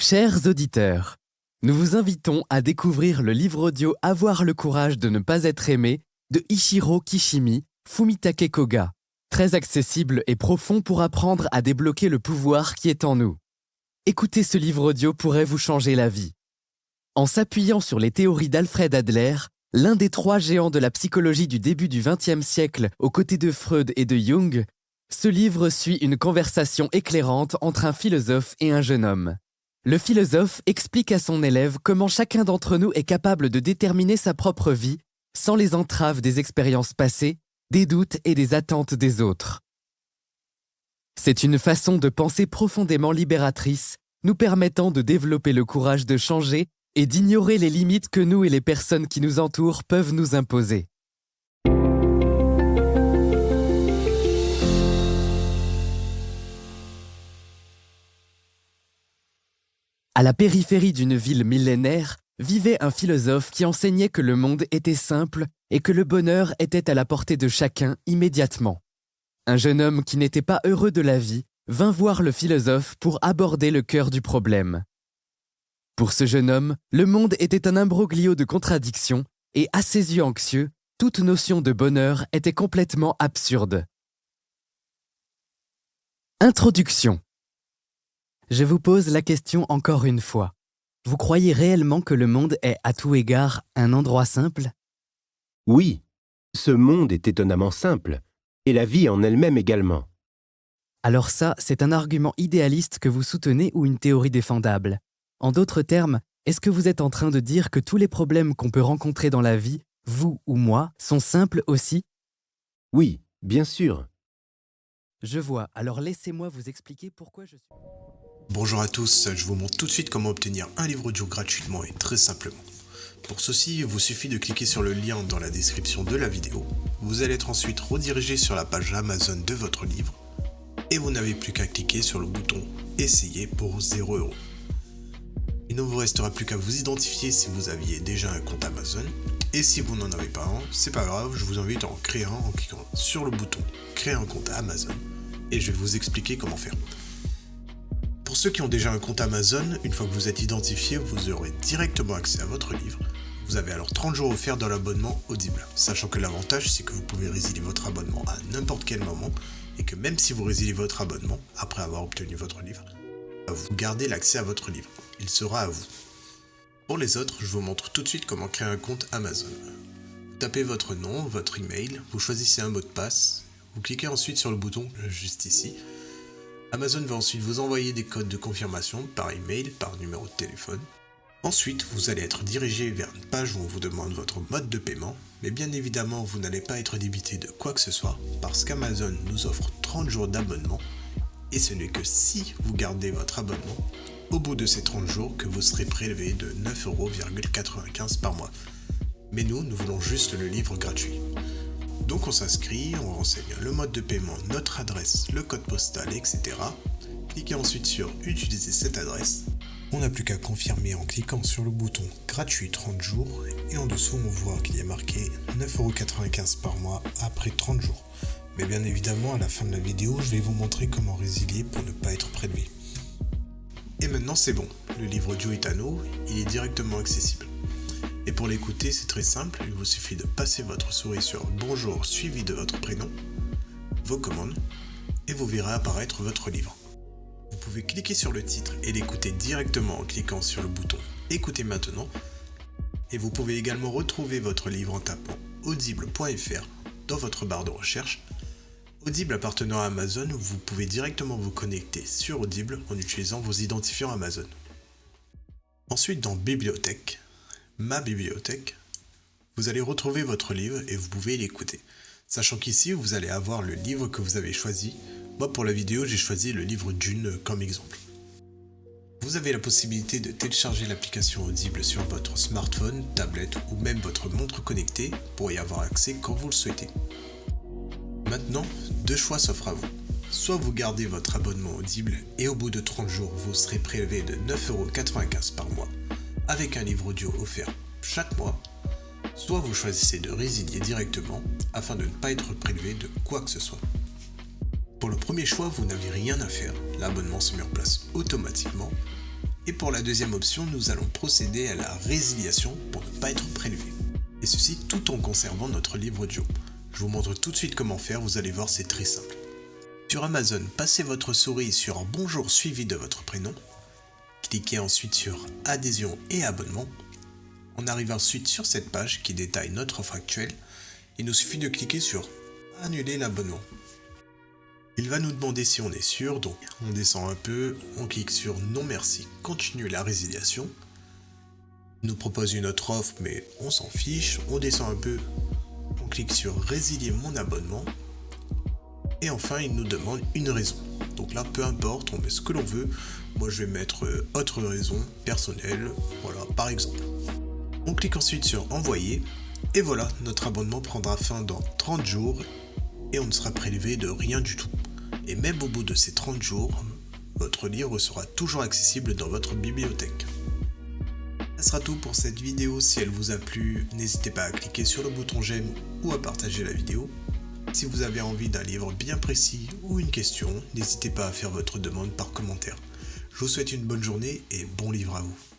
Chers auditeurs, nous vous invitons à découvrir le livre audio Avoir le courage de ne pas être aimé de Ichiro Kishimi, Fumitake Koga, très accessible et profond pour apprendre à débloquer le pouvoir qui est en nous. Écouter ce livre audio pourrait vous changer la vie. En s'appuyant sur les théories d'Alfred Adler, l'un des trois géants de la psychologie du début du XXe siècle aux côtés de Freud et de Jung, ce livre suit une conversation éclairante entre un philosophe et un jeune homme. Le philosophe explique à son élève comment chacun d'entre nous est capable de déterminer sa propre vie sans les entraves des expériences passées, des doutes et des attentes des autres. C'est une façon de penser profondément libératrice, nous permettant de développer le courage de changer et d'ignorer les limites que nous et les personnes qui nous entourent peuvent nous imposer. À la périphérie d'une ville millénaire, vivait un philosophe qui enseignait que le monde était simple et que le bonheur était à la portée de chacun immédiatement. Un jeune homme qui n'était pas heureux de la vie vint voir le philosophe pour aborder le cœur du problème. Pour ce jeune homme, le monde était un imbroglio de contradictions et, à ses yeux anxieux, toute notion de bonheur était complètement absurde. Introduction. Je vous pose la question encore une fois. Vous croyez réellement que le monde est à tout égard un endroit simple ? Oui, ce monde est étonnamment simple, et la vie en elle-même également. Alors ça, c'est un argument idéaliste que vous soutenez ou une théorie défendable. En d'autres termes, est-ce que vous êtes en train de dire que tous les problèmes qu'on peut rencontrer dans la vie, vous ou moi, sont simples aussi ? Oui, bien sûr. Je vois, alors laissez-moi vous expliquer pourquoi je suis... Bonjour à tous, je vous montre tout de suite comment obtenir un livre audio gratuitement et très simplement. Pour ceci, il vous suffit de cliquer sur le lien dans la description de la vidéo. Vous allez être ensuite redirigé sur la page Amazon de votre livre et vous n'avez plus qu'à cliquer sur le bouton « Essayer » pour 0 €. Il ne vous restera plus qu'à vous identifier si vous aviez déjà un compte Amazon et si vous n'en avez pas un, c'est pas grave, je vous invite à en créer un en cliquant sur le bouton « Créer un compte Amazon » et je vais vous expliquer comment faire. Pour ceux qui ont déjà un compte Amazon, une fois que vous êtes identifié, vous aurez directement accès à votre livre. Vous avez alors 30 jours offerts dans l'abonnement Audible, sachant que l'avantage c'est que vous pouvez résilier votre abonnement à n'importe quel moment et que même si vous résiliez votre abonnement après avoir obtenu votre livre, vous gardez l'accès à votre livre. Il sera à vous. Pour les autres, je vous montre tout de suite comment créer un compte Amazon. Vous tapez votre nom, votre email, vous choisissez un mot de passe, vous cliquez ensuite sur le bouton juste ici. Amazon va ensuite vous envoyer des codes de confirmation par email, par numéro de téléphone. Ensuite, vous allez être dirigé vers une page où on vous demande votre mode de paiement, mais bien évidemment, vous n'allez pas être débité de quoi que ce soit, parce qu'Amazon nous offre 30 jours d'abonnement, et ce n'est que si vous gardez votre abonnement, au bout de ces 30 jours, que vous serez prélevé de 9,95 € par mois. Mais nous voulons juste le livre gratuit. Donc on s'inscrit, on renseigne le mode de paiement, notre adresse, le code postal, etc. Cliquez ensuite sur « Utiliser cette adresse ». On n'a plus qu'à confirmer en cliquant sur le bouton « Gratuit 30 jours » et en dessous on voit qu'il y a marqué 9,95 € par mois après 30 jours. Mais bien évidemment à la fin de la vidéo, je vais vous montrer comment résilier pour ne pas être prélevé. Et maintenant c'est bon, le livre audio est à nous, il est directement accessible. Et pour l'écouter, c'est très simple, il vous suffit de passer votre souris sur « Bonjour » suivi de votre prénom, vos commandes, et vous verrez apparaître votre livre. Vous pouvez cliquer sur le titre et l'écouter directement en cliquant sur le bouton « Écoutez maintenant » et vous pouvez également retrouver votre livre en tapant audible.fr dans votre barre de recherche. Audible appartenant à Amazon, vous pouvez directement vous connecter sur Audible en utilisant vos identifiants Amazon. Ensuite dans « Bibliothèque », Ma bibliothèque, vous allez retrouver votre livre et vous pouvez l'écouter. Sachant qu'ici, vous allez avoir le livre que vous avez choisi. Moi, pour la vidéo, j'ai choisi le livre Dune comme exemple. Vous avez la possibilité de télécharger l'application Audible sur votre smartphone, tablette ou même votre montre connectée pour y avoir accès quand vous le souhaitez. Maintenant, deux choix s'offrent à vous. Soit vous gardez votre abonnement Audible et au bout de 30 jours, vous serez prélevé de 9,95 € par mois, avec un livre audio offert chaque mois, soit vous choisissez de résilier directement afin de ne pas être prélevé de quoi que ce soit. Pour le premier choix, vous n'avez rien à faire, l'abonnement se met en place automatiquement, Et pour la deuxième option, nous allons procéder à la résiliation pour ne pas être prélevé. Et ceci tout en conservant notre livre audio. Je vous montre tout de suite comment faire, vous allez voir, c'est très simple. Sur Amazon, passez votre souris sur Bonjour suivi de votre prénom. Cliquez ensuite sur Adhésion et abonnement. On arrive ensuite sur cette page qui détaille notre offre actuelle. Il nous suffit de cliquer sur Annuler l'abonnement. Il va nous demander si on est sûr, donc on descend un peu, on clique sur Non merci, continuer la résiliation. Il nous propose une autre offre mais on s'en fiche, on descend un peu, on clique sur Résilier mon abonnement. Et enfin il nous demande une raison. Donc là peu importe, on met ce que l'on veut. Moi je vais mettre autre raison personnelle, voilà par exemple. On clique ensuite sur Envoyer. Et voilà, notre abonnement prendra fin dans 30 jours et on ne sera prélevé de rien du tout. Et même au bout de ces 30 jours, votre livre sera toujours accessible dans votre bibliothèque. Ce sera tout pour cette vidéo. Si elle vous a plu, n'hésitez pas à cliquer sur le bouton j'aime ou à partager la vidéo. Si vous avez envie d'un livre bien précis ou une question, n'hésitez pas à faire votre demande par commentaire. Je vous souhaite une bonne journée et bon livre à vous.